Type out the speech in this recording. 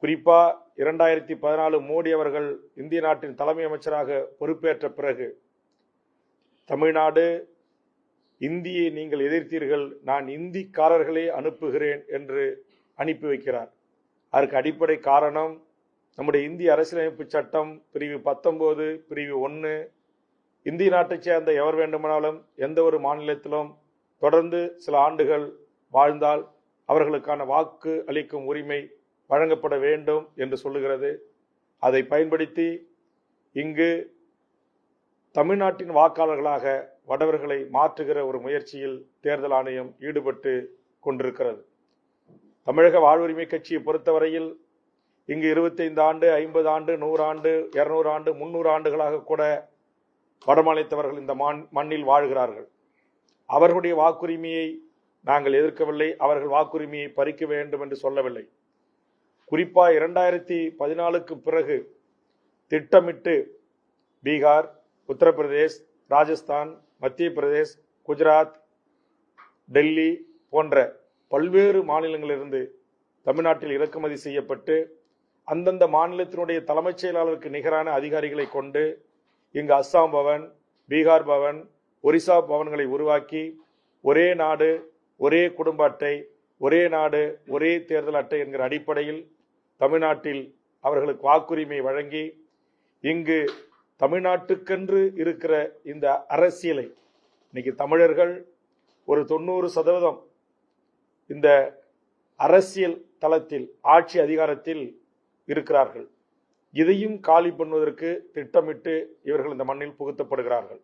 குறிப்பா 2014 மோடி அவர்கள் இந்திய நாட்டின் தலைமை அமைச்சராக பொறுப்பேற்ற பிறகு தமிழ்நாடு இந்தியை நீங்கள் எதிர்த்தீர்கள், நான் இந்திக்காரர்களே அனுப்புகிறேன் என்று அனுப்பி வைக்கிறார். அதற்கு அடிப்படை காரணம் நம்முடைய இந்திய அரசியலமைப்பு சட்டம் பிரிவு 19 பிரிவு 1 இந்திய நாட்டைச் சேர்ந்த எவர் வேண்டுமானாலும் எந்த ஒரு மாநிலத்திலும் தொடர்ந்து சில ஆண்டுகள் வாழ்ந்தால் அவர்களுக்கான வாக்கு அளிக்கும் உரிமை வழங்கப்பட வேண்டும் என்று சொல்லுகிறது. அதை பயன்படுத்தி இங்கு தமிழ்நாட்டின் வாக்காளர்களாக வடவர்களை மாற்றுகிற ஒரு முயற்சியில் தேர்தல் ஆணையம் ஈடுபட்டு கொண்டிருக்கிறது. தமிழக வாழ்வுரிமை கட்சியை பொறுத்தவரையில் இங்கு 25 ஆண்டு 50 ஆண்டு 100 ஆண்டு 200 ஆண்டு 300 ஆண்டுகளாக கூட வடமாநிலத்தவர்கள் இந்த மண்ணில் வாழ்கிறார்கள். அவர்களுடைய வாக்குரிமையை நாங்கள் எதிர்க்கவில்லை, அவர்கள் வாக்குரிமையை பறிக்க வேண்டும் என்று சொல்லவில்லை. குறிப்பா 2014க்கு பிறகு திட்டமிட்டு பீகார், உத்தரப்பிரதேஷ், ராஜஸ்தான், மத்திய பிரதேஷ், குஜராத், டெல்லி போன்ற பல்வேறு மாநிலங்களிலிருந்து தமிழ்நாட்டில் இறக்குமதி செய்யப்பட்டு அந்தந்த மாநிலத்தினுடைய தலைமைச் செயலாளருக்கு நிகரான அதிகாரிகளை கொண்டு இங்கு அஸ்ஸாம் பவன், பீகார் பவன், ஒரிசா பவன்களை உருவாக்கி ஒரே நாடு ஒரே குடும்ப அட்டை, ஒரே நாடு ஒரே தேர்தல் அட்டை என்கிற அடிப்படையில் தமிழ்நாட்டில் அவர்களுக்கு வாக்குரிமை வழங்கி இங்கு தமிழ்நாட்டுக்கென்று இருக்கிற இந்த அரசியலை இன்னைக்கு தமிழர்கள் ஒரு 90% இந்த அரசியல் தளத்தில் ஆட்சி அதிகாரத்தில் இருக்கிறார்கள். இதையும் காலி பண்ணுவதற்கு திட்டமிட்டு இவர்கள் இந்த மண்ணில் புகுத்தப்படுகிறார்கள்.